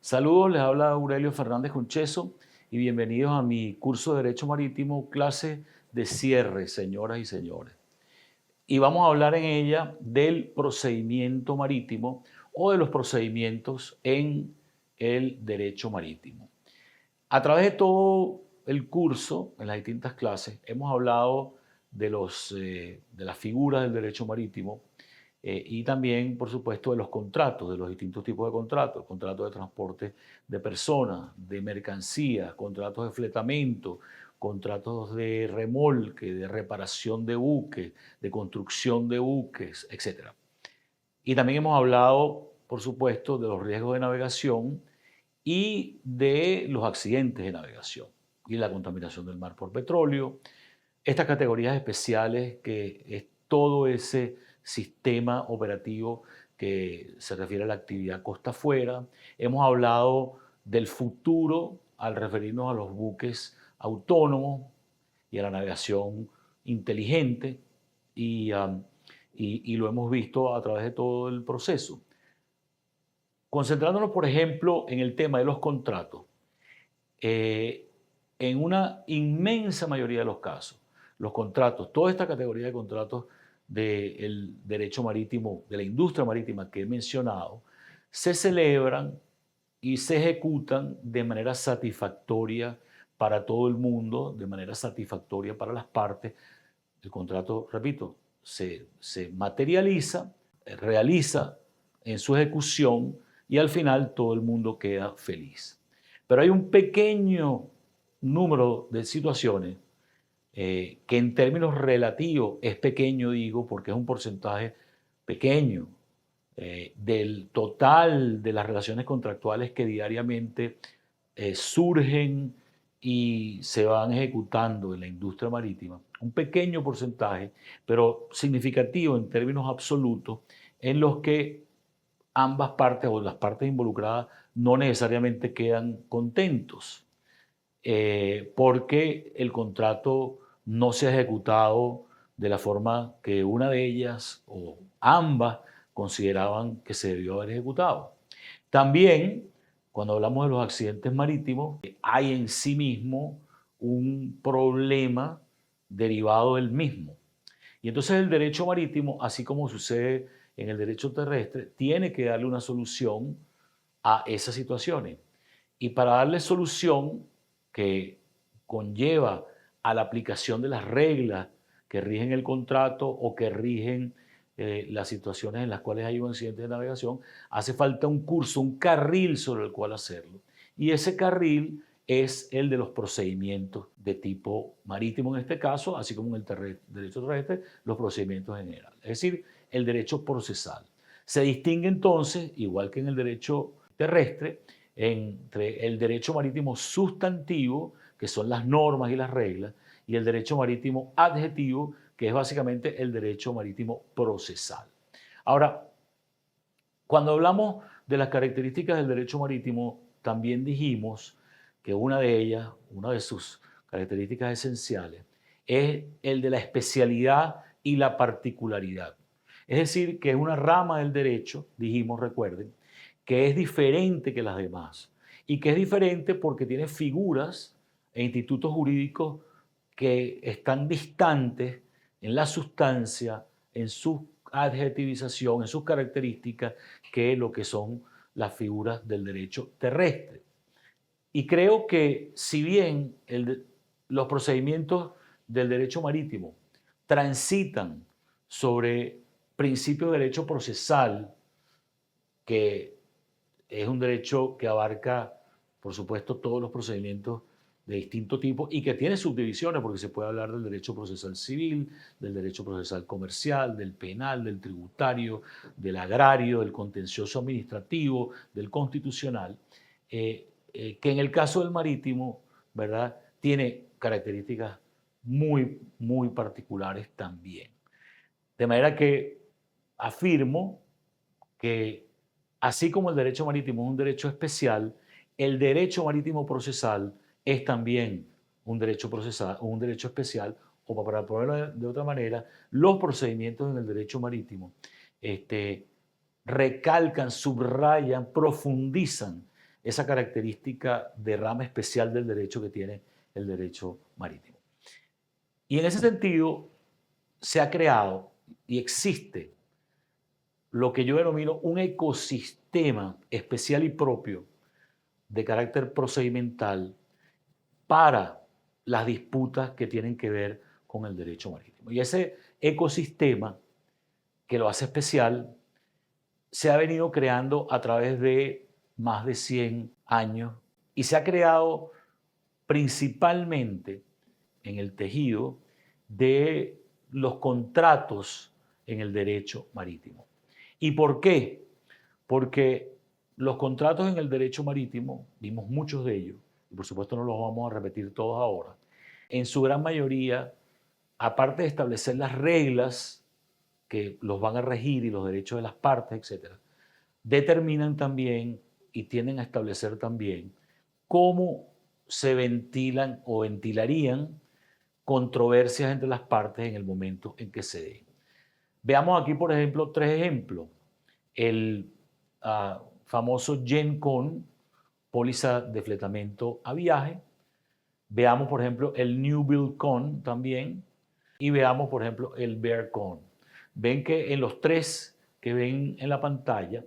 Saludos, les habla Aurelio Fernández Concheso y bienvenidos a mi curso de Derecho Marítimo, clase de cierre, señoras y señores. Y vamos a hablar en ella del procedimiento marítimo o de los procedimientos en el derecho marítimo. A través de todo el curso, en las distintas clases, hemos hablado de las figuras del derecho marítimo y también, por supuesto, de los contratos, de los distintos tipos de contratos, contratos de transporte de personas, de mercancías, contratos de fletamento, contratos de remolque, de reparación de buques, de construcción de buques, etc. Y también hemos hablado, por supuesto, de los riesgos de navegación y de los accidentes de navegación y la contaminación del mar por petróleo, estas categorías especiales que es todo ese sistema operativo que se refiere a la actividad costa afuera. Hemos hablado del futuro al referirnos a los buques autónomos y a la navegación inteligente y lo hemos visto a través de todo el proceso. Concentrándonos, por ejemplo, en el tema de los contratos, eh, en una inmensa mayoría de los casos, los contratos, toda esta categoría de contratos del derecho marítimo, de la industria marítima que he mencionado, se celebran y se ejecutan de manera satisfactoria para todo el mundo, de manera satisfactoria para las partes. El contrato, repito, se materializa, realiza en su ejecución y al final todo el mundo queda feliz. Pero hay un pequeño número de situaciones que en términos relativos es pequeño, digo, porque es un porcentaje pequeño del total de las relaciones contractuales que diariamente surgen y se van ejecutando en la industria marítima, un pequeño porcentaje, pero significativo en términos absolutos, en los que ambas partes o las partes involucradas no necesariamente quedan contentos, porque el contrato no se ha ejecutado de la forma que una de ellas o ambas consideraban que se debió haber ejecutado. También, cuando hablamos de los accidentes marítimos, hay en sí mismo un problema derivado del mismo. Y entonces el derecho marítimo, así como sucede en el derecho terrestre, tiene que darle una solución a esas situaciones. Y para darle solución que conlleva a la aplicación de las reglas que rigen el contrato o que rigen las situaciones en las cuales hay un accidente de navegación, hace falta un curso, un carril sobre el cual hacerlo. Y ese carril es el de los procedimientos de tipo marítimo en este caso, así como en el derecho terrestre, los procedimientos en general. Es decir, el derecho procesal. Se distingue entonces, igual que en el derecho terrestre, entre el derecho marítimo sustantivo, que son las normas y las reglas, y el derecho marítimo adjetivo, que es básicamente el derecho marítimo procesal. Ahora, cuando hablamos de las características del derecho marítimo, también dijimos que una de ellas, una de sus características esenciales, es el de la especialidad y la particularidad. Es decir, que es una rama del derecho, dijimos, recuerden, que es diferente que las demás y que es diferente porque tiene figuras e institutos jurídicos que están distantes en la sustancia, en su adjetivización, en sus características, que lo que son las figuras del derecho terrestre. Y creo que si bien los procedimientos del derecho marítimo transitan sobre principios de derecho procesal, que es un derecho que abarca, por supuesto, todos los procedimientos de distinto tipo y que tiene subdivisiones, porque se puede hablar del derecho procesal civil, del derecho procesal comercial, del penal, del tributario, del agrario, del contencioso administrativo, del constitucional, que en el caso del marítimo, ¿verdad?, tiene características muy, muy particulares también. De manera que afirmo que así como el derecho marítimo es un derecho especial, el derecho marítimo procesal es también un derecho procesal, un derecho especial, o para ponerlo de otra manera, los procedimientos en el derecho marítimo recalcan, subrayan, profundizan esa característica de rama especial del derecho que tiene el derecho marítimo. Y en ese sentido se ha creado y existe lo que yo denomino un ecosistema especial y propio de carácter procedimental para las disputas que tienen que ver con el derecho marítimo. Y ese ecosistema que lo hace especial se ha venido creando a través de más de 100 años y se ha creado principalmente en el tejido de los contratos en el derecho marítimo. ¿Y por qué? Porque los contratos en el derecho marítimo, vimos muchos de ellos, y por supuesto no los vamos a repetir todos ahora, en su gran mayoría, aparte de establecer las reglas que los van a regir y los derechos de las partes, etc., determinan también y tienden a establecer también cómo se ventilan o ventilarían controversias entre las partes en el momento en que se den. Veamos aquí, por ejemplo, tres ejemplos. El famoso GENCON, póliza de fletamento a viaje. Veamos, por ejemplo, el New Build Con también. Y veamos, por ejemplo, el Bear Con. Ven que en los tres que ven en la pantalla,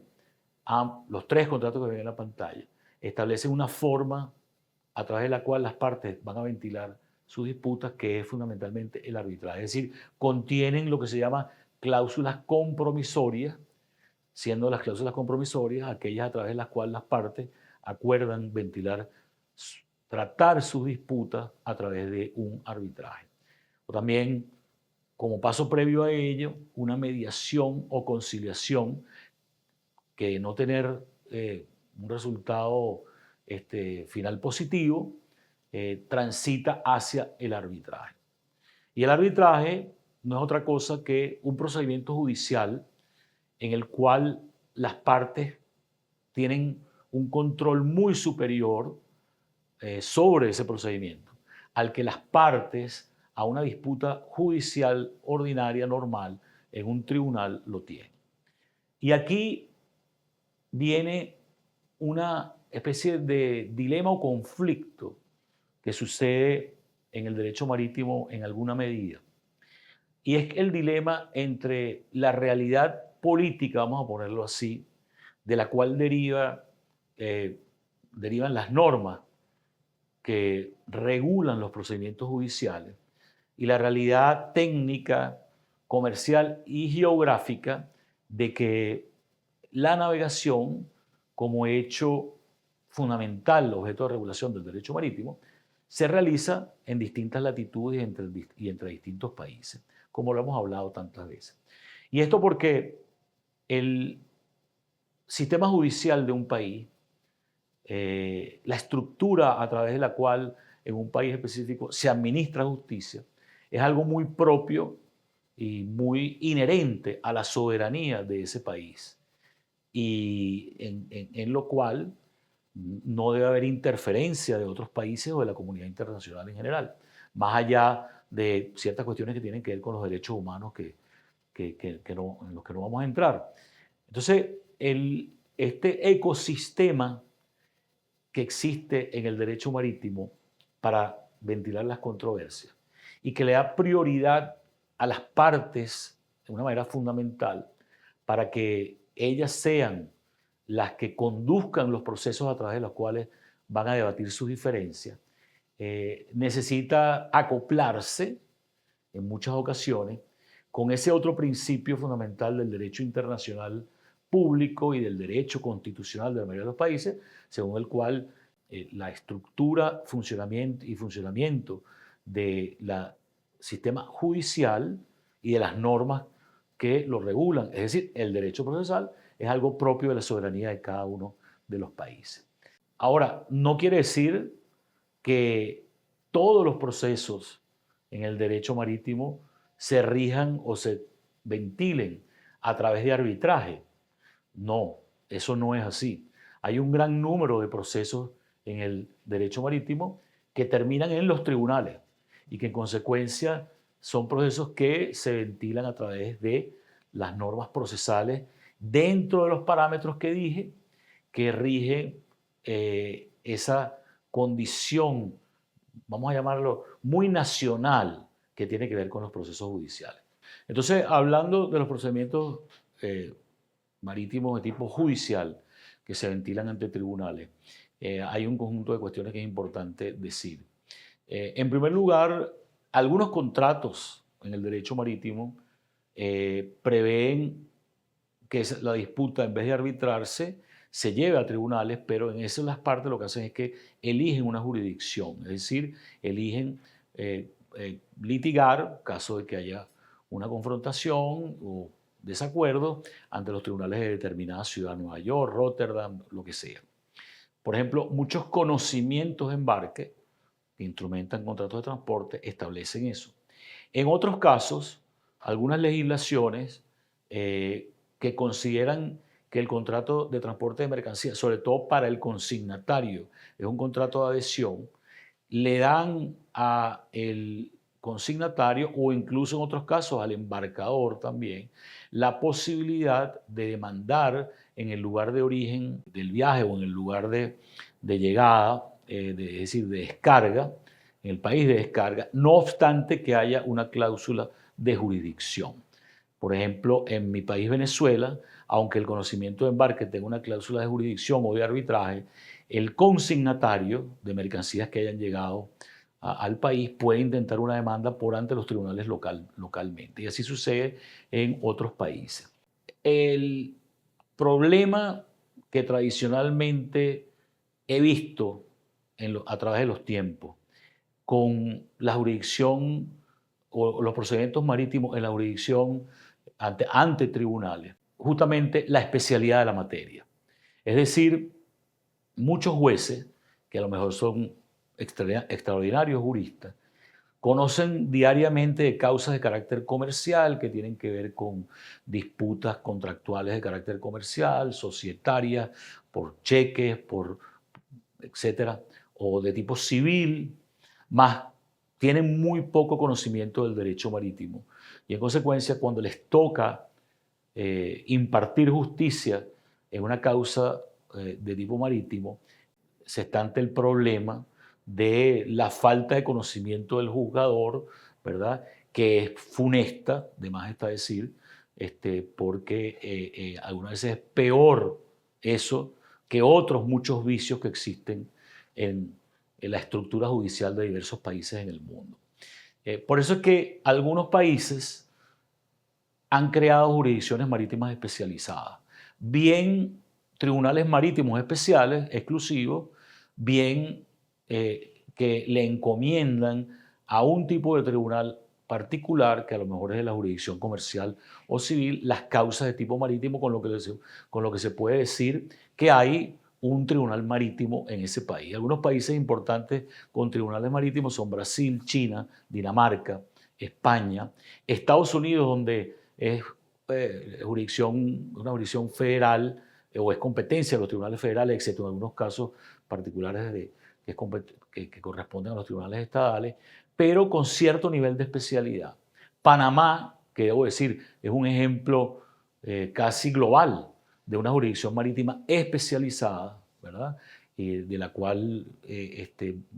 los tres contratos que ven en la pantalla, establecen una forma a través de la cual las partes van a ventilar sus disputas, que es fundamentalmente el arbitraje. Es decir, contienen lo que se llama cláusulas compromisorias, siendo las cláusulas compromisorias aquellas a través de las cuales las partes acuerdan ventilar, tratar sus disputas a través de un arbitraje. O también, como paso previo a ello, una mediación o conciliación que de no tener un resultado final positivo, transita hacia el arbitraje. Y el arbitraje no es otra cosa que un procedimiento judicial en el cual las partes tienen un control muy superior sobre ese procedimiento al que las partes a una disputa judicial ordinaria, normal, en un tribunal lo tienen. Y aquí viene una especie de dilema o conflicto que sucede en el derecho marítimo en alguna medida. Y es el dilema entre la realidad política, vamos a ponerlo así, de la cual derivan las normas que regulan los procedimientos judiciales, y la realidad técnica, comercial y geográfica de que la navegación, como hecho fundamental, objeto de regulación del derecho marítimo, se realiza en distintas latitudes y entre distintos países, como lo hemos hablado tantas veces. Y esto porque el sistema judicial de un país, la estructura a través de la cual en un país específico se administra justicia, es algo muy propio y muy inherente a la soberanía de ese país, y en lo cual no debe haber interferencia de otros países o de la comunidad internacional en general, más allá de ciertas cuestiones que tienen que ver con los derechos humanos en los que no vamos a entrar. Entonces, este ecosistema que existe en el derecho marítimo para ventilar las controversias y que le da prioridad a las partes de una manera fundamental para que ellas sean las que conduzcan los procesos a través de los cuales van a debatir sus diferencias, necesita acoplarse en muchas ocasiones con ese otro principio fundamental del derecho internacional público y del derecho constitucional de la mayoría de los países, según el cual la estructura, funcionamiento del sistema judicial y de las normas que lo regulan, es decir, el derecho procesal, es algo propio de la soberanía de cada uno de los países. Ahora, no quiere decir que todos los procesos en el derecho marítimo se rijan o se ventilen a través de arbitraje. No, eso no es así. Hay un gran número de procesos en el derecho marítimo que terminan en los tribunales y que en consecuencia son procesos que se ventilan a través de las normas procesales dentro de los parámetros que dije, que rigen esa condición, vamos a llamarlo, muy nacional que tiene que ver con los procesos judiciales. Entonces, hablando de los procedimientos marítimos de tipo judicial que se ventilan ante tribunales, hay un conjunto de cuestiones que es importante decir. En primer lugar, algunos contratos en el derecho marítimo prevén que la disputa, en vez de arbitrarse, se lleve a tribunales, pero en esas partes lo que hacen es que eligen una jurisdicción, es decir, eligen litigar, caso de que haya una confrontación o desacuerdo, ante los tribunales de determinada ciudad, Nueva York, Rotterdam, lo que sea. Por ejemplo, muchos conocimientos de embarque que instrumentan contratos de transporte establecen eso. En otros casos, algunas legislaciones que consideran que el contrato de transporte de mercancías, sobre todo para el consignatario, es un contrato de adhesión, le dan al consignatario o incluso en otros casos al embarcador también la posibilidad de demandar en el lugar de origen del viaje o en el lugar de llegada, es decir, de descarga, en el país de descarga, no obstante que haya una cláusula de jurisdicción. Por ejemplo, en mi país, Venezuela, aunque el conocimiento de embarque tenga una cláusula de jurisdicción o de arbitraje, el consignatario de mercancías que hayan llegado al país puede intentar una demanda por ante los tribunales localmente. Y así sucede en otros países. El problema que tradicionalmente he visto a través de los tiempos con la jurisdicción o los procedimientos marítimos en la jurisdicción ante tribunales, justamente la especialidad de la materia. Es decir, muchos jueces, que a lo mejor son extraordinarios juristas, conocen diariamente de causas de carácter comercial que tienen que ver con disputas contractuales de carácter comercial, societarias, por cheques, etcétera, o de tipo civil, más tienen muy poco conocimiento del derecho marítimo. Y en consecuencia, cuando les toca impartir justicia en una causa de tipo marítimo, se está ante el problema de la falta de conocimiento del juzgador, ¿verdad? Que es funesta, de más está decir, porque algunas veces es peor eso que otros muchos vicios que existen en la estructura judicial de diversos países en el mundo. Por eso es que algunos países han creado jurisdicciones marítimas especializadas, bien tribunales marítimos especiales, exclusivos, bien que le encomiendan a un tipo de tribunal particular, que a lo mejor es de la jurisdicción comercial o civil, las causas de tipo marítimo, con lo que se puede decir que hay un tribunal marítimo en ese país. Algunos países importantes con tribunales marítimos son Brasil, China, Dinamarca, España, Estados Unidos, donde es una jurisdicción federal o es competencia de los tribunales federales, excepto en algunos casos particulares que corresponden a los tribunales estadales, pero con cierto nivel de especialidad. Panamá, que debo decir, es un ejemplo casi global de una jurisdicción marítima especializada, ¿verdad? De la cual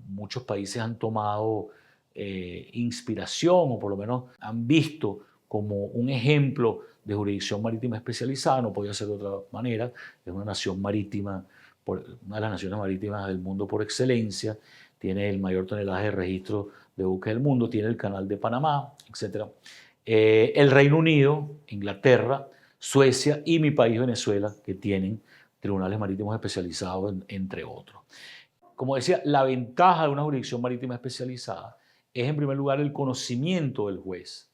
muchos países han tomado inspiración o por lo menos han visto como un ejemplo de jurisdicción marítima especializada, no podía ser de otra manera, es una nación marítima, una de las naciones marítimas del mundo por excelencia, tiene el mayor tonelaje de registro de buques del mundo, tiene el canal de Panamá, etc. El Reino Unido, Inglaterra, Suecia y mi país Venezuela, que tienen tribunales marítimos especializados, entre otros. Como decía, la ventaja de una jurisdicción marítima especializada es en primer lugar el conocimiento del juez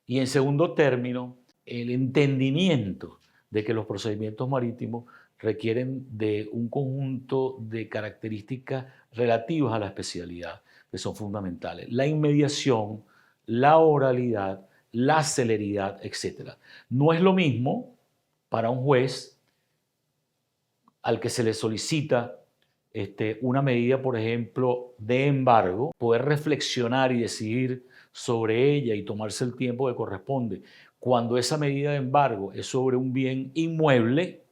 y en segundo término el entendimiento de que los procedimientos marítimos requieren de un conjunto de características relativas a la especialidad que son fundamentales. La inmediación, la oralidad, la celeridad, etc. No es lo mismo para un juez al que se le solicita una medida, por ejemplo, de embargo, poder reflexionar y decidir sobre ella y tomarse el tiempo que corresponde. Cuando esa medida de embargo es sobre un bien inmueble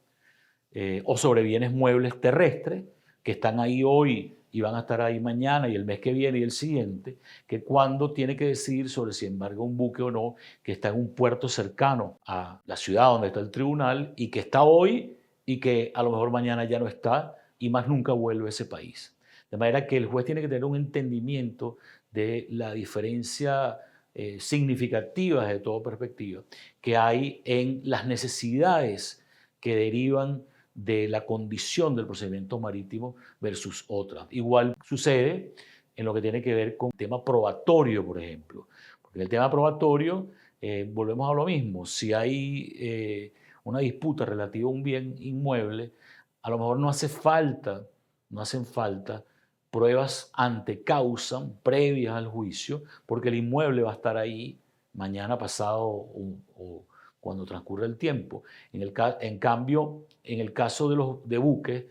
o sobre bienes muebles terrestres, que están ahí hoy y van a estar ahí mañana y el mes que viene y el siguiente, que cuando tiene que decidir sobre si embarga un buque o no, que está en un puerto cercano a la ciudad donde está el tribunal y que está hoy y que a lo mejor mañana ya no está y más nunca vuelve a ese país. De manera que el juez tiene que tener un entendimiento de la diferencia significativa desde toda perspectiva que hay en las necesidades que derivan de la condición del procedimiento marítimo versus otras. Igual sucede en lo que tiene que ver con el tema probatorio, por ejemplo. Porque el tema probatorio, volvemos a lo mismo, si hay una disputa relativa a un bien inmueble, a lo mejor no hacen falta pruebas ante causa previas al juicio, porque el inmueble va a estar ahí mañana, pasado o cuando transcurra el tiempo. En cambio, en el caso de buques,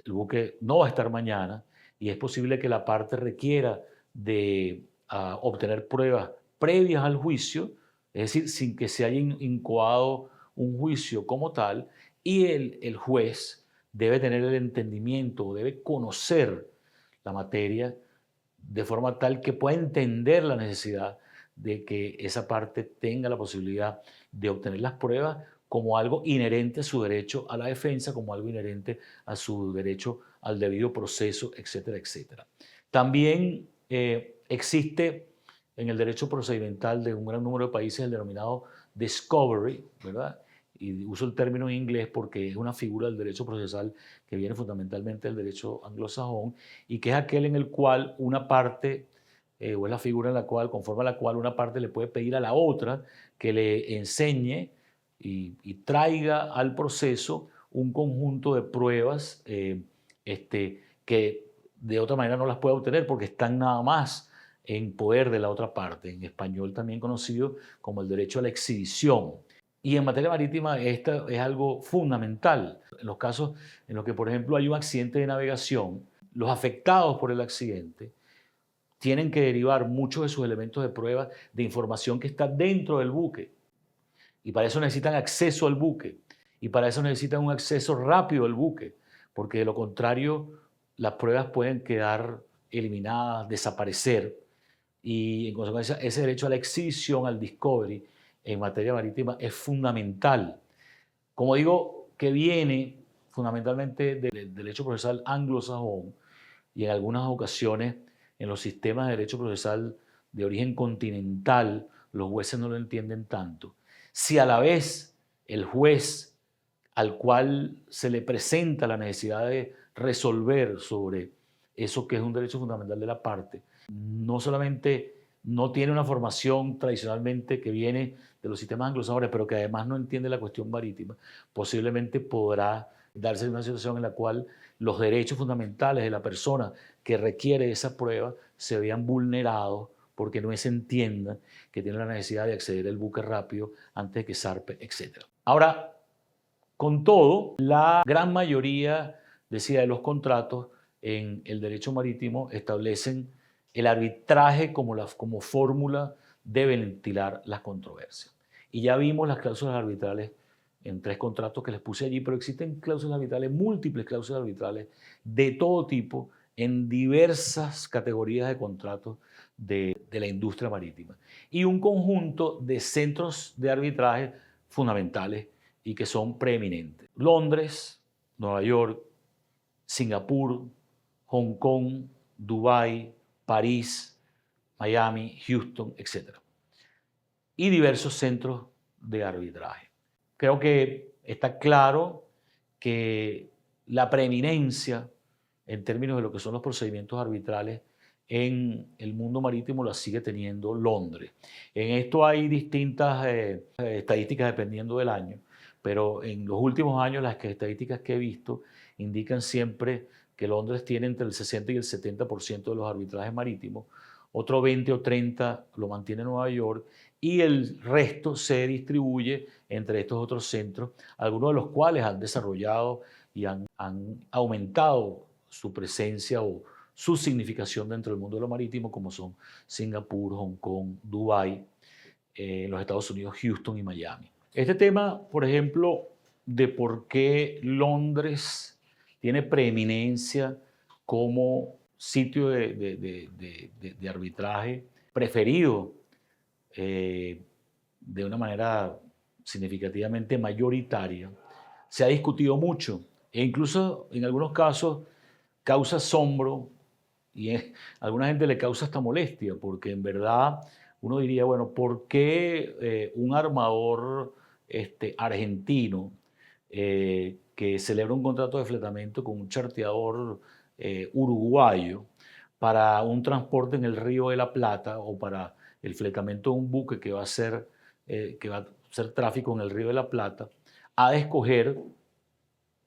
el buque no va a estar mañana y es posible que la parte requiera de obtener pruebas previas al juicio, es decir, sin que se haya incoado un juicio como tal, y el juez debe tener el entendimiento, debe conocer la materia de forma tal que pueda entender la necesidad de que esa parte tenga la posibilidad de obtener las pruebas como algo inherente a su derecho a la defensa, como algo inherente a su derecho al debido proceso, etcétera, etcétera. También existe en el derecho procedimental de un gran número de países el denominado discovery, ¿verdad? Y uso el término en inglés porque es una figura del derecho procesal que viene fundamentalmente del derecho anglosajón y que es aquel en el cual una parte, o es la figura en la cual, conforme a la cual una parte le puede pedir a la otra que le enseñe y traiga al proceso un conjunto de pruebas que de otra manera no las puede obtener porque están nada más en poder de la otra parte, en español también conocido como el derecho a la exhibición. Y en materia marítima esto es algo fundamental. En los casos en los que, por ejemplo, hay un accidente de navegación, los afectados por el accidente tienen que derivar muchos de sus elementos de prueba de información que está dentro del buque. Y para eso necesitan acceso al buque. Y para eso necesitan un acceso rápido al buque. Porque de lo contrario, las pruebas pueden quedar eliminadas, desaparecer. Y en consecuencia, ese derecho a la exhibición, al discovery, en materia marítima es fundamental. Como digo, que viene fundamentalmente del derecho procesal anglosajón y en algunas ocasiones en los sistemas de derecho procesal de origen continental los jueces no lo entienden tanto. Si a la vez el juez al cual se le presenta la necesidad de resolver sobre eso que es un derecho fundamental de la parte, no solamente no tiene una formación tradicionalmente que viene de los sistemas anglosajones, pero que además no entiende la cuestión marítima, posiblemente podrá darse una situación en la cual los derechos fundamentales de la persona que requiere esa prueba se vean vulnerados porque no se entienda que tiene la necesidad de acceder al buque rápido antes de que zarpe, etc. Ahora, con todo, la gran mayoría, decía, de los contratos en el derecho marítimo establecen el arbitraje como fórmula de ventilar las controversias. Y ya vimos las cláusulas arbitrales en 3 contratos que les puse allí, pero existen cláusulas arbitrales, múltiples cláusulas arbitrales de todo tipo en diversas categorías de contratos de la industria marítima. Y un conjunto de centros de arbitraje fundamentales y que son preeminentes. Londres, Nueva York, Singapur, Hong Kong, Dubái, París, Miami, Houston, etc. Y diversos centros de arbitraje. Creo que está claro que la preeminencia en términos de lo que son los procedimientos arbitrales en el mundo marítimo la sigue teniendo Londres. En esto hay distintas estadísticas dependiendo del año, pero en los últimos años las estadísticas que he visto indican siempre que Londres tiene entre el 60 y el 70% de los arbitrajes marítimos, otro 20 o 30 lo mantiene Nueva York y el resto se distribuye entre estos otros centros, algunos de los cuales han desarrollado y han aumentado su presencia o su significación dentro del mundo de lo marítimo, como son Singapur, Hong Kong, Dubái, en los Estados Unidos, Houston y Miami. Este tema, por ejemplo, de por qué Londres tiene preeminencia como sitio de arbitraje preferido de una manera significativamente mayoritaria, se ha discutido mucho e incluso en algunos casos causa asombro y a alguna gente le causa hasta molestia, porque en verdad uno diría, bueno, ¿por qué un armador argentino que celebra un contrato de fletamento con un charteador uruguayo para un transporte en el Río de la Plata o para el fletamento de un buque que va a hacer tráfico en el Río de la Plata, ha de escoger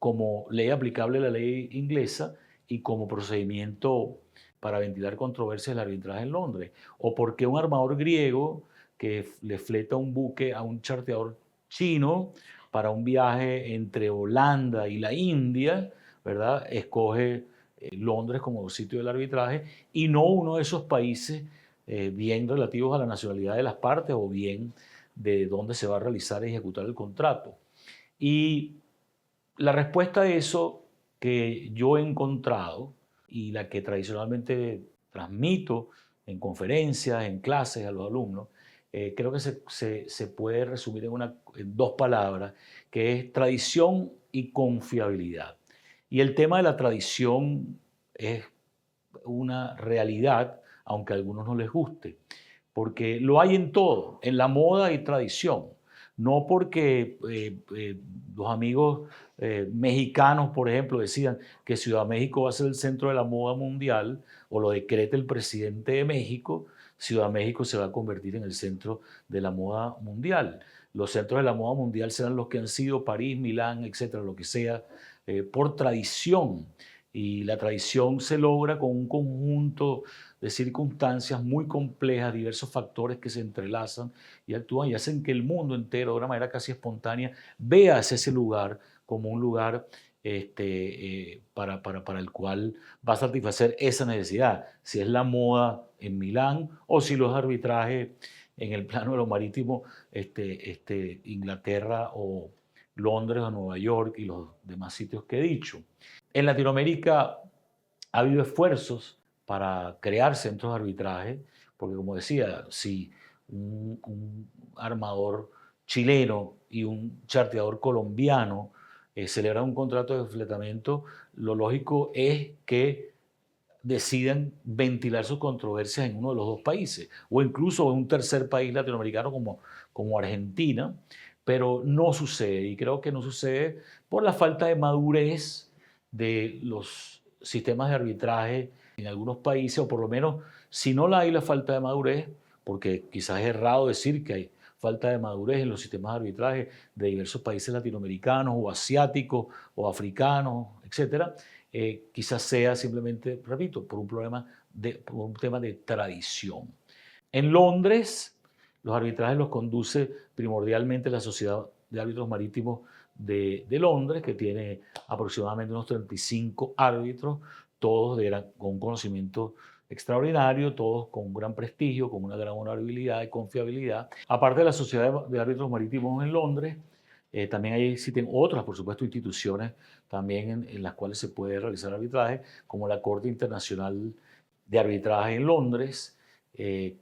como ley aplicable la ley inglesa y como procedimiento para ventilar controversias del arbitraje en Londres? ¿O por qué un armador griego que le fleta un buque a un charteador chino para un viaje entre Holanda y la India, ¿verdad?, escoge Londres como sitio del arbitraje y no uno de esos países bien relativos a la nacionalidad de las partes o bien de dónde se va a realizar y ejecutar el contrato? Y la respuesta a eso que yo he encontrado y la que tradicionalmente transmito en conferencias, en clases a los alumnos, creo que se puede resumir en dos palabras, que es tradición y confiabilidad. Y el tema de la tradición es una realidad, aunque a algunos no les guste, porque lo hay en todo, en la moda hay tradición, no porque los amigos mexicanos, por ejemplo, decidan que Ciudad México va a ser el centro de la moda mundial o lo decrete el presidente de México, Ciudad México se va a convertir en el centro de la moda mundial. Los centros de la moda mundial serán los que han sido París, Milán, etcétera, lo que sea, por tradición. Y la tradición se logra con un conjunto de circunstancias muy complejas, diversos factores que se entrelazan y actúan y hacen que el mundo entero, de una manera casi espontánea, vea ese lugar como un lugar para el cual va a satisfacer esa necesidad, si es la moda en Milán o si los arbitrajes en el plano de lo marítimo, Inglaterra o Londres o Nueva York y los demás sitios que he dicho. En Latinoamérica ha habido esfuerzos para crear centros de arbitraje, porque como decía, si un armador chileno y un charteador colombiano celebran un contrato de fletamento, lo lógico es que decidan ventilar sus controversias en uno de los dos países, o incluso en un tercer país latinoamericano como Argentina, pero no sucede, y creo que no sucede por la falta de madurez de los sistemas de arbitraje en algunos países, o por lo menos, si no la hay la falta de madurez, porque quizás es errado decir que hay falta de madurez en los sistemas de arbitraje de diversos países latinoamericanos o asiáticos o africanos, etcétera, quizás sea simplemente, repito, por un tema de tradición. En Londres, los arbitrajes los conduce primordialmente la Sociedad de Árbitros Marítimos de Londres, que tiene aproximadamente unos 35 árbitros, todos con un conocimiento extraordinario, todos con un gran prestigio, con una gran honorabilidad y confiabilidad. Aparte de la Sociedad de Árbitros Marítimos en Londres, también existen otras, por supuesto, instituciones también en las cuales se puede realizar arbitraje, como la Corte Internacional de Arbitraje en Londres,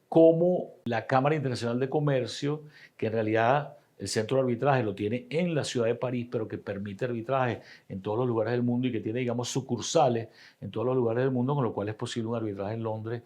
como la Cámara Internacional de Comercio, que en realidad el centro de arbitraje lo tiene en la ciudad de París, pero que permite arbitraje en todos los lugares del mundo y que tiene, digamos, sucursales en todos los lugares del mundo, con lo cual es posible un arbitraje en Londres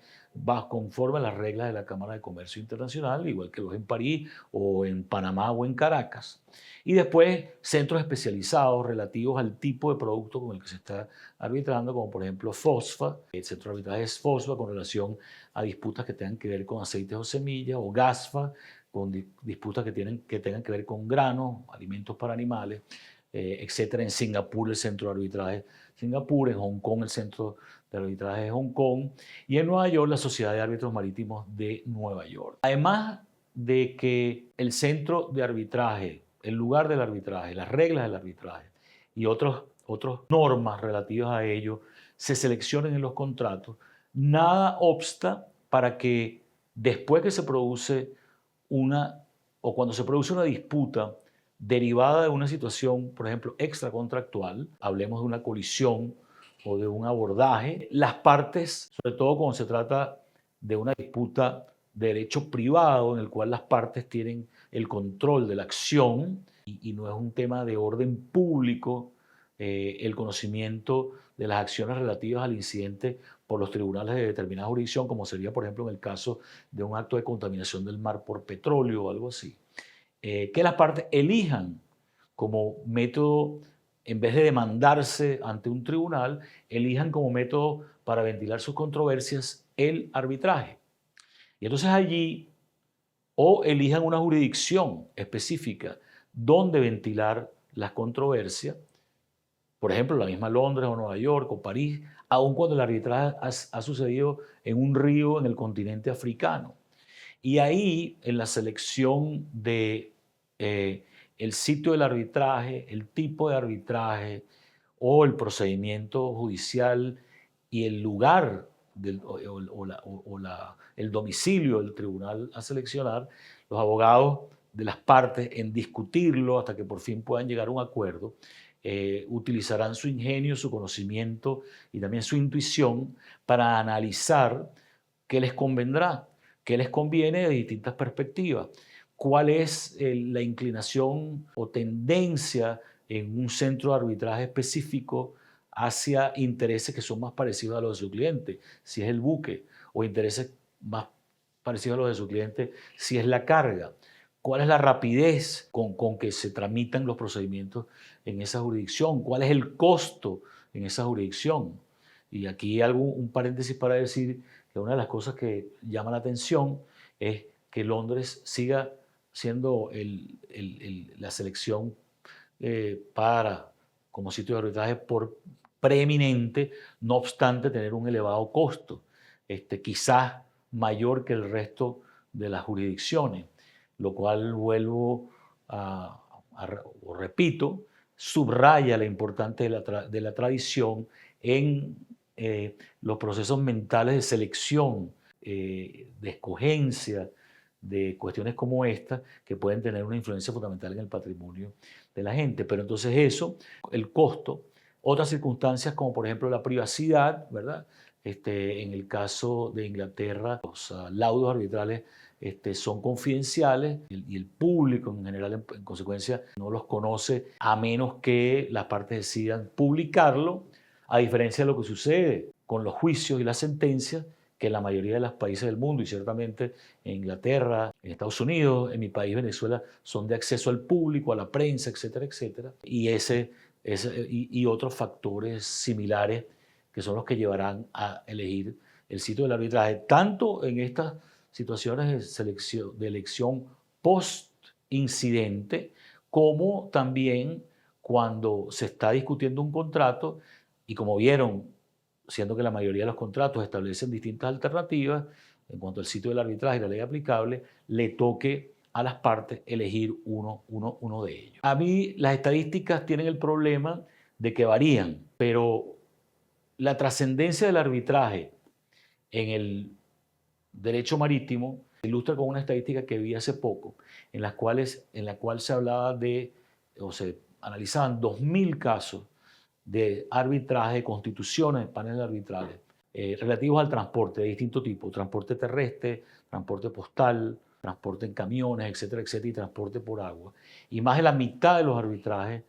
conforme a las reglas de la Cámara de Comercio Internacional, igual que los en París o en Panamá o en Caracas. Y después centros especializados relativos al tipo de producto con el que se está arbitrando, como por ejemplo FOSFA. El centro de arbitraje es FOSFA con relación a disputas que tengan que ver con aceites o semillas, o GASFA con disputas que tengan que ver con granos, alimentos para animales, etcétera. En Singapur el centro de arbitraje Singapur, en Hong Kong el centro de arbitraje de Hong Kong y en Nueva York la Sociedad de Árbitros Marítimos de Nueva York. Además de que el centro de arbitraje, el lugar del arbitraje, las reglas del arbitraje y otras normas relativas a ello se seleccionen en los contratos, nada obsta para que después que se produce o cuando se produce una disputa derivada de una situación, por ejemplo, extracontractual, hablemos de una colisión o de un abordaje. Las partes, sobre todo cuando se trata de una disputa de derecho privado en el cual las partes tienen el control de la acción y no es un tema de orden público, el conocimiento de las acciones relativas al incidente por los tribunales de determinada jurisdicción, como sería, por ejemplo, en el caso de un acto de contaminación del mar por petróleo o algo así. Que las partes elijan como método, en vez de demandarse ante un tribunal, elijan como método para ventilar sus controversias el arbitraje. Y entonces allí, o elijan una jurisdicción específica donde ventilar las controversias, por ejemplo, la misma Londres o Nueva York o París, aun cuando el arbitraje ha sucedido en un río en el continente africano. Y ahí, en la selección de el sitio del arbitraje, el tipo de arbitraje o el procedimiento judicial y el lugar el domicilio del tribunal a seleccionar, los abogados de las partes en discutirlo hasta que por fin puedan llegar a un acuerdo, utilizarán su ingenio, su conocimiento y también su intuición para analizar qué les convendrá, qué les conviene de distintas perspectivas, cuál es la inclinación o tendencia en un centro de arbitraje específico hacia intereses que son más parecidos a los de su cliente, si es el buque, o intereses más parecidos a los de su cliente, si es la carga. ¿Cuál es la rapidez con que se tramitan los procedimientos en esa jurisdicción? ¿Cuál es el costo en esa jurisdicción? Y aquí hago un paréntesis para decir que una de las cosas que llama la atención es que Londres siga siendo la selección como sitio de arbitraje por preeminente, no obstante tener un elevado costo, quizás mayor que el resto de las jurisdicciones, lo cual o repito, subraya la importancia de la tradición en los procesos mentales de selección, de escogencia, de cuestiones como esta, que pueden tener una influencia fundamental en el patrimonio de la gente. Pero entonces eso, el costo, otras circunstancias como por ejemplo la privacidad, ¿verdad? En el caso de Inglaterra, los laudos arbitrales son confidenciales y el público en general, en consecuencia, no los conoce a menos que las partes decidan publicarlo, a diferencia de lo que sucede con los juicios y las sentencias, que en la mayoría de los países del mundo, y ciertamente en Inglaterra, en Estados Unidos, en mi país, Venezuela, son de acceso al público, a la prensa, etcétera, etcétera. Y otros factores similares que son los que llevarán a elegir el sitio del arbitraje, tanto en estas situaciones de elección post-incidente, como también cuando se está discutiendo un contrato y como vieron, siendo que la mayoría de los contratos establecen distintas alternativas en cuanto al sitio del arbitraje y la ley aplicable, le toque a las partes elegir uno de ellos. A mí las estadísticas tienen el problema de que varían, pero la trascendencia del arbitraje en el derecho marítimo se ilustra con una estadística que vi hace poco, en la cual se hablaba o se analizaban 2.000 casos de arbitraje, constituciones, paneles arbitrales, relativos al transporte de distinto tipo, transporte terrestre, transporte postal, transporte en camiones, etcétera, etcétera, y transporte por agua. Y más de la mitad de los arbitrajes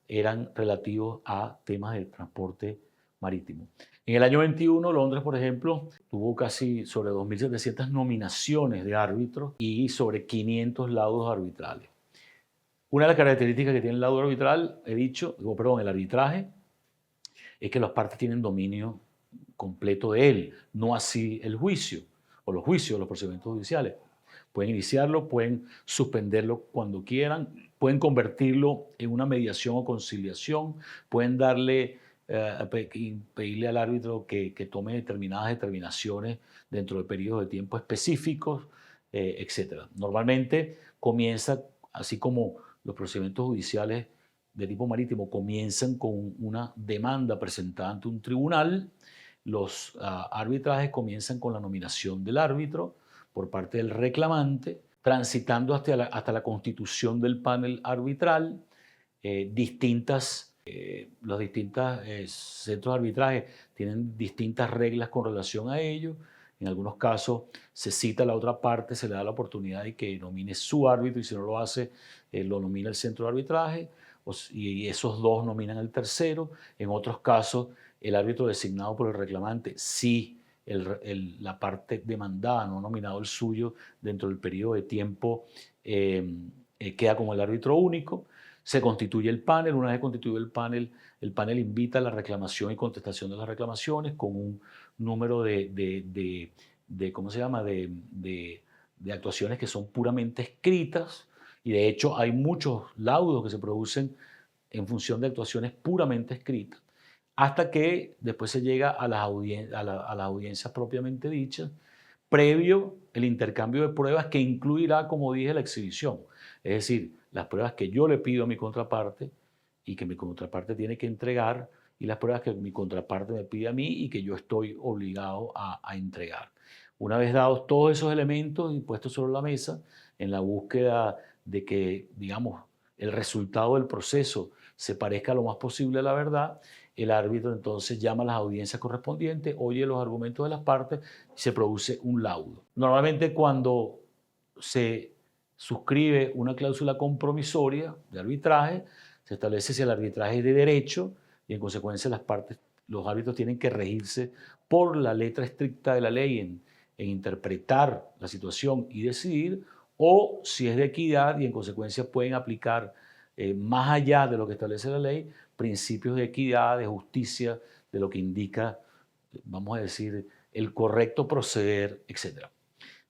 eran relativos a temas de transporte marítimo. En el año 21, Londres, por ejemplo, tuvo casi sobre 2.700 nominaciones de árbitros y sobre 500 laudos arbitrales. Una de las características que tiene el laudo arbitral, el arbitraje, es que las partes tienen dominio completo de él, no así el juicio, o los juicios, los procedimientos judiciales. Pueden iniciarlo, pueden suspenderlo cuando quieran, pueden convertirlo en una mediación o conciliación, pueden pedirle al árbitro que tome determinadas determinaciones dentro de periodos de tiempo específicos, etc. Normalmente comienza, así como los procedimientos judiciales de tipo marítimo comienzan con una demanda presentada ante un tribunal, los arbitrajes comienzan con la nominación del árbitro por parte del reclamante, transitando hasta la constitución del panel arbitral, distintas Los distintos centros de arbitraje tienen distintas reglas con relación a ello. En algunos casos se cita a la otra parte, se le da la oportunidad de que nomine su árbitro y si no lo hace, lo nomina el centro de arbitraje y esos dos nominan al tercero. En otros casos, el árbitro designado por el reclamante, si la parte demandada no ha nominado el suyo dentro del periodo de tiempo, queda como el árbitro único. Se constituye el panel. Una vez constituido el panel invita a la reclamación y contestación de las reclamaciones con un número ¿cómo se llama?, de actuaciones que son puramente escritas, y de hecho hay muchos laudos que se producen en función de actuaciones puramente escritas, hasta que después se llega a las audiencias propiamente dichas, previo el intercambio de pruebas que incluirá, como dije, la exhibición. Es decir, las pruebas que yo le pido a mi contraparte y que mi contraparte tiene que entregar, y las pruebas que mi contraparte me pide a mí y que yo estoy obligado a entregar. Una vez dados todos esos elementos y puestos sobre la mesa, en la búsqueda de que, digamos, el resultado del proceso se parezca lo más posible a la verdad, el árbitro entonces llama a las audiencias correspondientes, oye los argumentos de las partes y se produce un laudo. Normalmente cuando se suscribe una cláusula compromisoria de arbitraje, se establece si el arbitraje es de derecho y en consecuencia los árbitros tienen que regirse por la letra estricta de la ley en interpretar la situación y decidir, o si es de equidad y en consecuencia pueden aplicar más allá de lo que establece la ley, principios de equidad, de justicia, de lo que indica, vamos a decir, el correcto proceder, etc.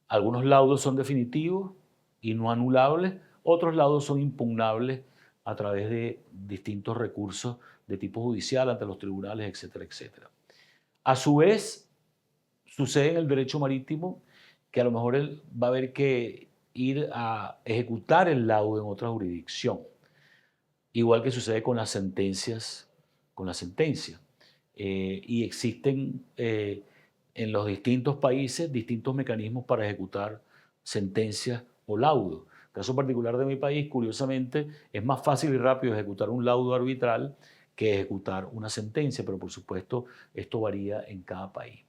Algunos laudos son definitivos y no anulables, otros laudos son impugnables a través de distintos recursos de tipo judicial ante los tribunales, etcétera, etcétera. A su vez, sucede en el derecho marítimo que a lo mejor él va a haber que ir a ejecutar el laudo en otra jurisdicción, igual que sucede con las sentencias, y existen en los distintos países distintos mecanismos para ejecutar sentencias o laudos. En el caso particular de mi país, curiosamente, es más fácil y rápido ejecutar un laudo arbitral que ejecutar una sentencia, pero por supuesto esto varía en cada país.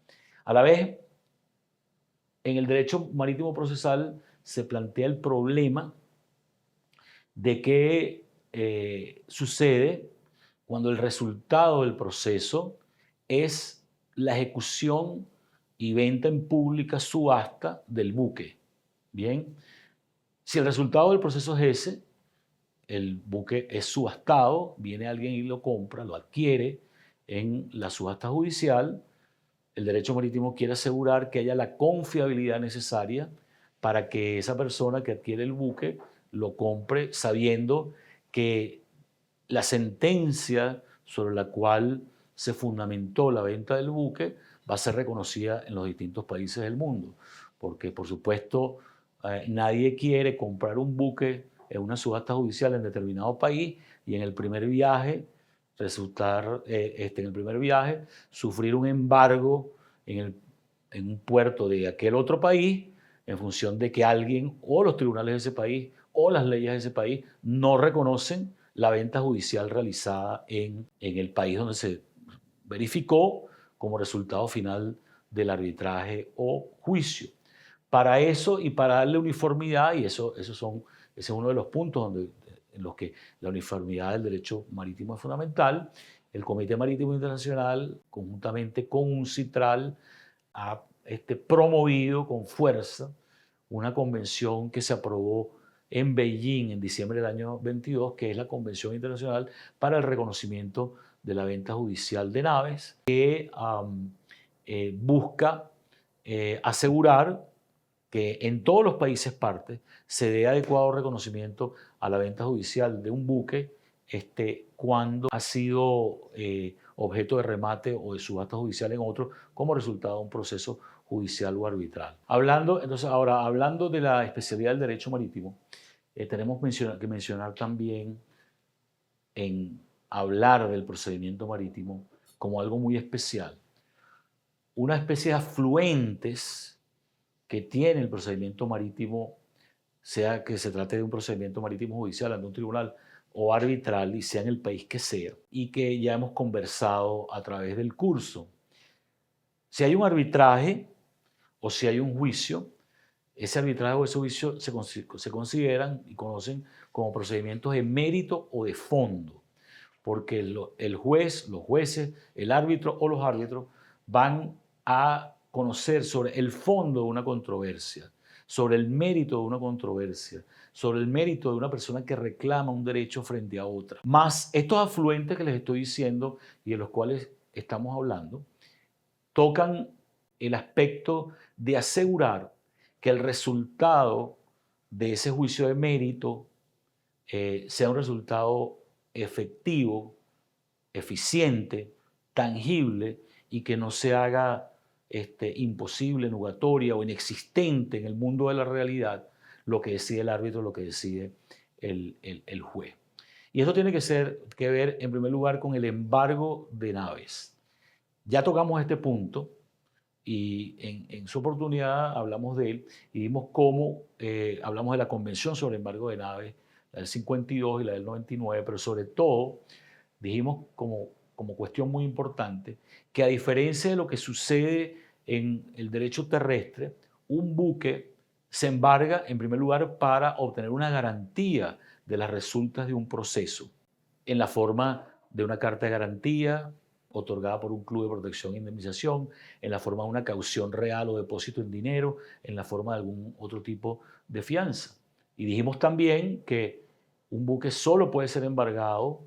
A la vez, en el derecho marítimo procesal se plantea el problema de qué sucede cuando el resultado del proceso es la ejecución y venta en pública subasta del buque. Bien, si el resultado del proceso es ese, el buque es subastado, viene alguien y lo compra, lo adquiere en la subasta judicial, el derecho marítimo quiere asegurar que haya la confiabilidad necesaria para que esa persona que adquiere el buque lo compre sabiendo que la sentencia sobre la cual se fundamentó la venta del buque va a ser reconocida en los distintos países del mundo. Porque, por supuesto, nadie quiere comprar un buque en una subasta judicial en determinado país y en el primer viaje sufrir un embargo en un puerto de aquel otro país en función de que alguien o los tribunales de ese país o las leyes de ese país no reconocen la venta judicial realizada en el país donde se verificó como resultado final del arbitraje o juicio. Para eso y para darle uniformidad, y ese es uno de los puntos en los que la uniformidad del derecho marítimo es fundamental, el Comité Marítimo Internacional, conjuntamente con UNCITRAL, ha promovido con fuerza una convención que se aprobó en Beijing en diciembre del año 22, que es la Convención Internacional para el Reconocimiento de la Venta Judicial de Naves, que busca asegurar que en todos los países partes se dé adecuado reconocimiento a la venta judicial de un buque cuando ha sido objeto de remate o de subasta judicial en otro como resultado de un proceso judicial o arbitral. Hablando de la especialidad del derecho marítimo, tenemos que mencionar también en hablar del procedimiento marítimo como algo muy especial, una especie de afluentes que tiene el procedimiento marítimo, sea que se trate de un procedimiento marítimo judicial ante un tribunal o arbitral, y sea en el país que sea, y que ya hemos conversado a través del curso. Si hay un arbitraje o si hay un juicio, ese arbitraje o ese juicio se consideran y conocen como procedimientos de mérito o de fondo, porque el juez, los jueces, el árbitro o los árbitros van a conocer sobre el fondo de una controversia, sobre el mérito de una controversia, sobre el mérito de una persona que reclama un derecho frente a otra. Más estos afluentes que les estoy diciendo y de los cuales estamos hablando, tocan el aspecto de asegurar que el resultado de ese juicio de mérito sea un resultado efectivo, eficiente, tangible y que no se haga imposible, nugatoria o inexistente en el mundo de la realidad lo que decide el árbitro, lo que decide el juez. Y eso tiene que ver, en primer lugar, con el embargo de naves. Ya tocamos este punto y en su oportunidad hablamos de él y vimos cómo hablamos de la Convención sobre Embargo de Naves, la del 52 y la del 99, pero sobre todo dijimos como cuestión muy importante que a diferencia de lo que sucede en el derecho terrestre, un buque se embarga en primer lugar para obtener una garantía de las resultas de un proceso en la forma de una carta de garantía otorgada por un club de protección e indemnización, en la forma de una caución real o depósito en dinero, en la forma de algún otro tipo de fianza. Y dijimos también que un buque solo puede ser embargado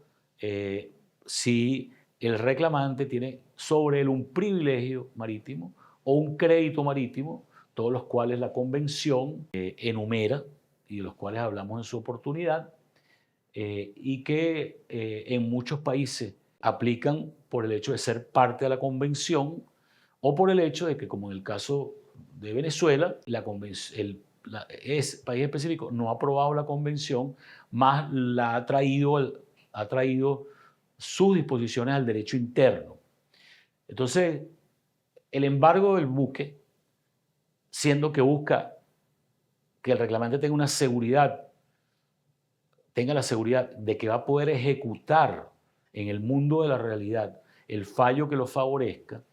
si el reclamante tiene sobre él un privilegio marítimo o un crédito marítimo, todos los cuales la convención enumera y de los cuales hablamos en su oportunidad, y que en muchos países aplican por el hecho de ser parte de la convención o por el hecho de que, como en el caso de Venezuela, ese país específico no ha aprobado la convención, más ha traído sus disposiciones al derecho interno. Entonces, el embargo del buque, siendo que busca que el reclamante tenga la seguridad de que va a poder ejecutar en el mundo de la realidad el fallo que lo favorezca,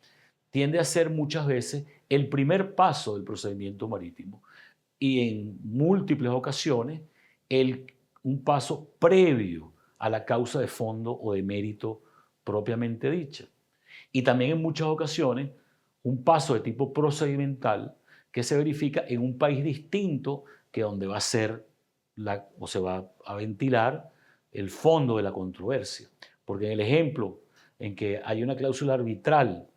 tiende a ser muchas veces el primer paso del procedimiento marítimo y en múltiples ocasiones un paso previo a la causa de fondo o de mérito propiamente dicha. Y también en muchas ocasiones un paso de tipo procedimental que se verifica en un país distinto que donde va a ser o se va a ventilar el fondo de la controversia. Porque en el ejemplo en que hay una cláusula arbitral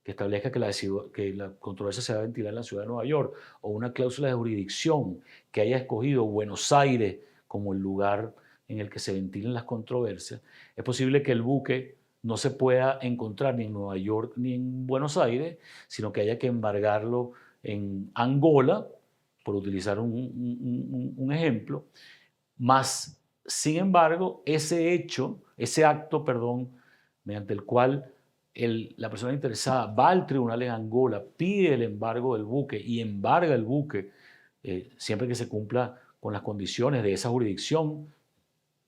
que establezca que la controversia se va a ventilar en la ciudad de Nueva York, o una cláusula de jurisdicción que haya escogido Buenos Aires como el lugar en el que se ventilen las controversias, es posible que el buque no se pueda encontrar ni en Nueva York ni en Buenos Aires, sino que haya que embargarlo en Angola, por utilizar un ejemplo, más, sin embargo, ese acto, mediante el cual la persona interesada va al tribunal en Angola, pide el embargo del buque y embarga el buque, siempre que se cumpla con las condiciones de esa jurisdicción,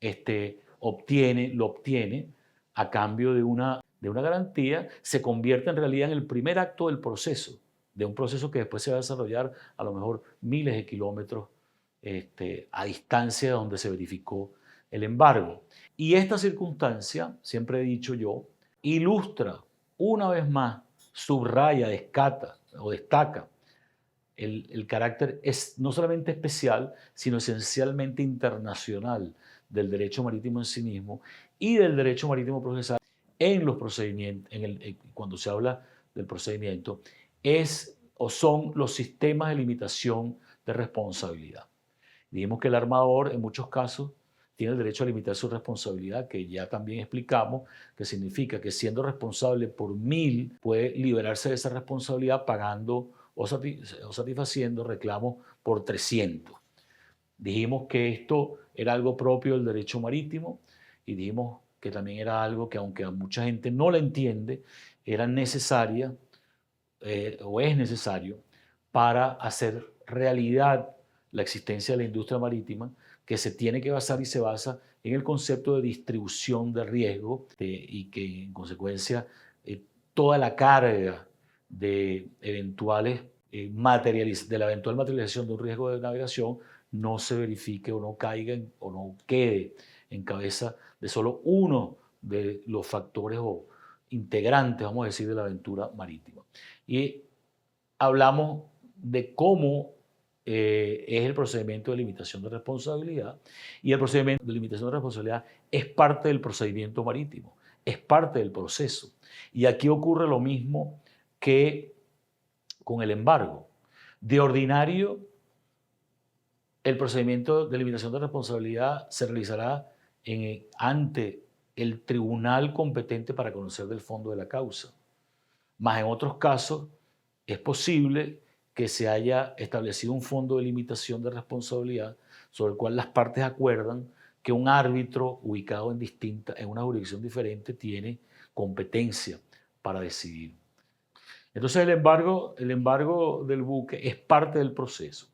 lo obtiene a cambio de una garantía, se convierte en realidad en el primer acto del proceso, de un proceso que después se va a desarrollar a lo mejor miles de kilómetros a distancia de donde se verificó el embargo. Y esta circunstancia, siempre he dicho yo, ilustra una vez más, subraya, destaca el carácter no solamente especial, sino esencialmente internacional del derecho marítimo en sí mismo y del derecho marítimo procesal en los procedimientos, cuando se habla del procedimiento, son los sistemas de limitación de responsabilidad. Dijimos que el armador en muchos casos tiene el derecho a limitar su responsabilidad, que ya también explicamos, que significa que siendo responsable por 1000 puede liberarse de esa responsabilidad pagando o satisfaciendo reclamos por 300. Dijimos que esto era algo propio del derecho marítimo y dijimos que también era algo que, aunque a mucha gente no la entiende, era necesaria o es necesario para hacer realidad la existencia de la industria marítima, que se tiene que basar y se basa en el concepto de distribución de riesgo y que en consecuencia toda la carga de eventuales de la eventual materialización de un riesgo de navegación no se verifique o no caiga o no quede en cabeza de solo uno de los factores o integrantes, vamos a decir, de la aventura marítima. Y hablamos de cómo es el procedimiento de limitación de responsabilidad, y el procedimiento de limitación de responsabilidad es parte del procedimiento marítimo, es parte del proceso. Y aquí ocurre lo mismo que con el embargo. De ordinario, el procedimiento de limitación de responsabilidad se realizará ante el tribunal competente para conocer del fondo de la causa. Mas en otros casos es posible que se haya establecido un fondo de limitación de responsabilidad sobre el cual las partes acuerdan que un árbitro ubicado en una jurisdicción diferente tiene competencia para decidir. Entonces el embargo del buque es parte del proceso.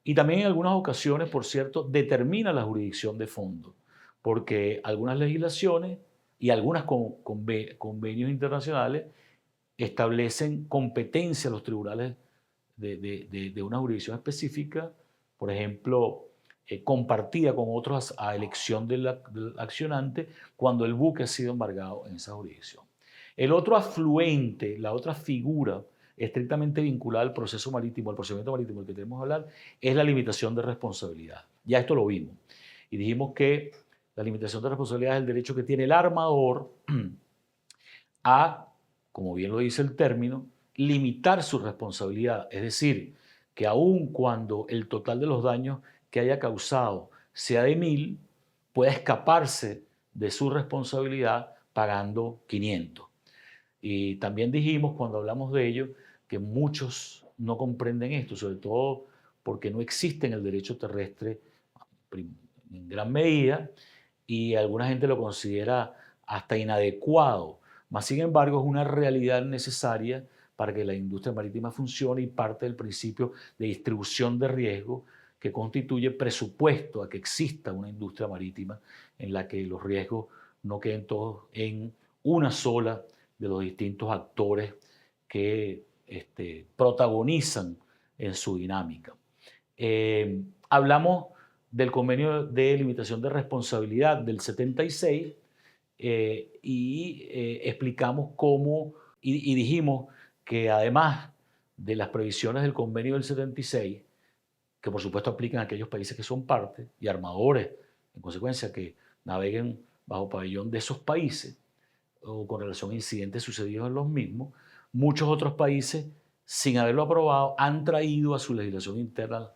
Y también en algunas ocasiones, por cierto, determina la jurisdicción de fondo, porque algunas legislaciones y algunos convenios internacionales establecen competencia a los tribunales de una jurisdicción específica, por ejemplo, compartida con otros a elección del accionante cuando el buque ha sido embargado en esa jurisdicción. El otro afluente, la otra figura estrictamente vinculada al proceso marítimo, al procedimiento marítimo del que tenemos que hablar, es la limitación de responsabilidad. Ya esto lo vimos. Y dijimos que la limitación de responsabilidad es el derecho que tiene el armador a, como bien lo dice el término, limitar su responsabilidad. Es decir, que aun cuando el total de los daños que haya causado sea de 1.000, pueda escaparse de su responsabilidad pagando 500. Y también dijimos, cuando hablamos de ello, que muchos no comprenden esto, sobre todo porque no existe en el derecho terrestre en gran medida, y alguna gente lo considera hasta inadecuado. Mas, sin embargo, es una realidad necesaria para que la industria marítima funcione y parte del principio de distribución de riesgo que constituye presupuesto a que exista una industria marítima en la que los riesgos no queden todos en una sola de los distintos actores que protagonizan en su dinámica. Hablamos del convenio de limitación de responsabilidad del 76 explicamos cómo y dijimos que además de las previsiones del convenio del 76, que por supuesto aplican a aquellos países que son parte y armadores, en consecuencia, que naveguen bajo pabellón de esos países, o con relación a incidentes sucedidos en los mismos, muchos otros países, sin haberlo aprobado, han traído a su legislación interna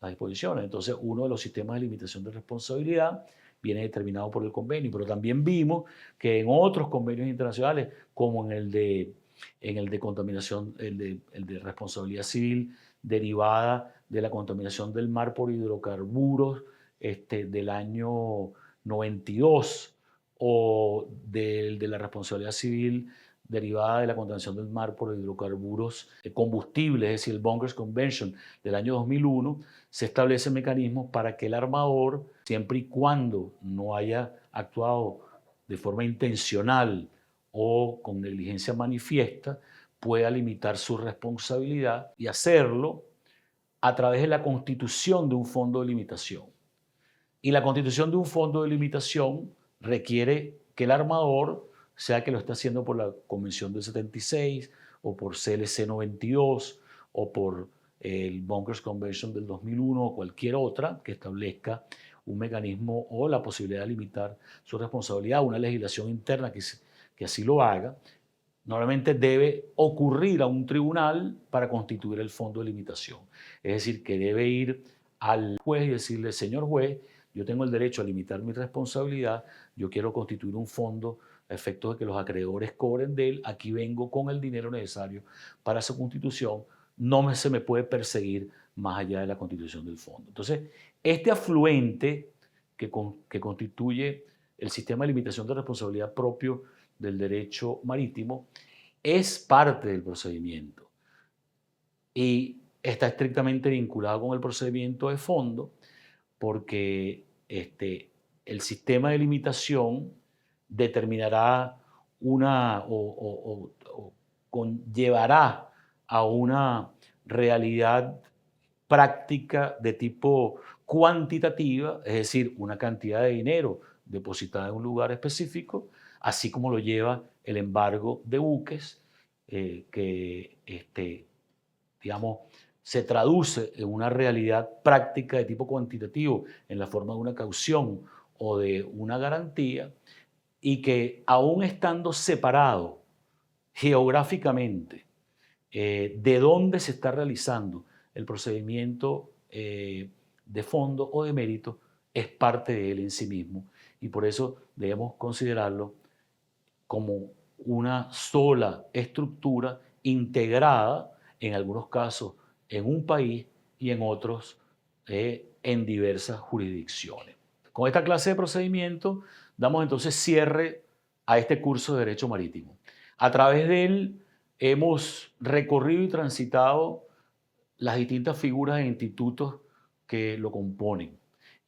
las disposiciones. Entonces, uno de los sistemas de limitación de responsabilidad viene determinado por el convenio, pero también vimos que en otros convenios internacionales, como en el de contaminación, el de responsabilidad civil derivada de la contaminación del mar por hidrocarburos del año 92, o de la responsabilidad civil derivada de la contaminación del mar por hidrocarburos combustibles, es decir, el Bunkers Convention del año 2001, se establecen mecanismos para que el armador, siempre y cuando no haya actuado de forma intencional o con negligencia manifiesta, pueda limitar su responsabilidad y hacerlo a través de la constitución de un fondo de limitación. Y la constitución de un fondo de limitación requiere que el armador, sea que lo esté haciendo por la Convención del 76 o por CLC 92 o por el Bunkers Convention del 2001 o cualquier otra que establezca un mecanismo o la posibilidad de limitar su responsabilidad, una legislación interna que así lo haga, normalmente debe ocurrir a un tribunal para constituir el fondo de limitación. Es decir, que debe ir al juez y decirle: señor juez, yo tengo el derecho a limitar mi responsabilidad, yo quiero constituir un fondo a efectos de que los acreedores cobren de él, aquí vengo con el dinero necesario para esa constitución, no se me puede perseguir más allá de la constitución del fondo. Entonces, este afluente que constituye el sistema de limitación de responsabilidad propio del derecho marítimo es parte del procedimiento y está estrictamente vinculado con el procedimiento de fondo, porque el sistema de limitación determinará una o conllevará a una realidad práctica de tipo cuantitativa, es decir, una cantidad de dinero depositada en un lugar específico, así como lo lleva el embargo de buques, que digamos, se traduce en una realidad práctica de tipo cuantitativo en la forma de una caución o de una garantía, y que aún estando separado geográficamente de dónde se está realizando el procedimiento de fondo o de mérito, es parte de él en sí mismo. Y por eso debemos considerarlo como una sola estructura integrada, en algunos casos en un país y en otros en diversas jurisdicciones. Con esta clase de procedimiento damos entonces cierre a este curso de Derecho Marítimo. A través de él hemos recorrido y transitado las distintas figuras e institutos que lo componen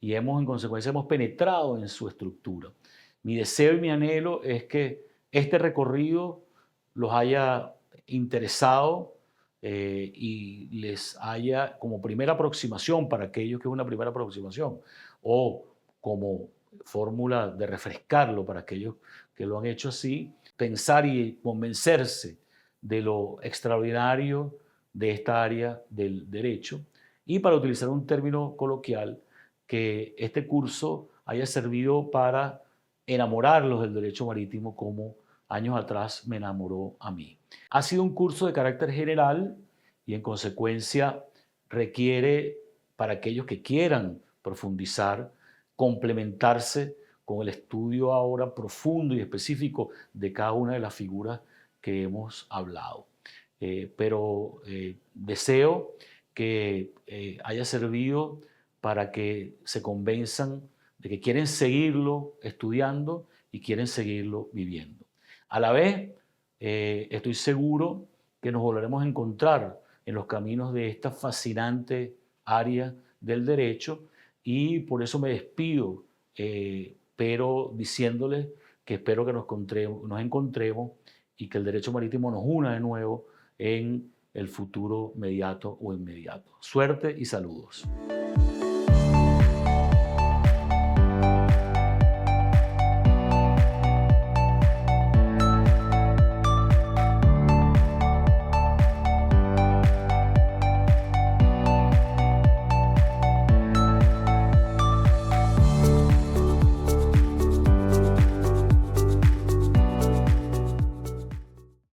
y en consecuencia hemos penetrado en su estructura. Mi deseo y mi anhelo es que este recorrido los haya interesado y les haya como primera aproximación para aquellos que es una primera aproximación o como fórmula de refrescarlo para aquellos que lo han hecho así, pensar y convencerse de lo extraordinario de esta área del derecho y, para utilizar un término coloquial, que este curso haya servido para enamorarlos del derecho marítimo como años atrás me enamoró a mí. Ha sido un curso de carácter general y en consecuencia requiere, para aquellos que quieran profundizar, complementarse con el estudio ahora profundo y específico de cada una de las figuras que hemos hablado. Pero deseo que haya servido para que se convenzan de que quieren seguirlo estudiando y quieren seguirlo viviendo. A la vez, estoy seguro que nos volveremos a encontrar en los caminos de esta fascinante área del derecho y por eso me despido, pero diciéndoles que espero que nos encontremos y que el derecho marítimo nos una de nuevo en el futuro mediato o inmediato. Suerte y saludos.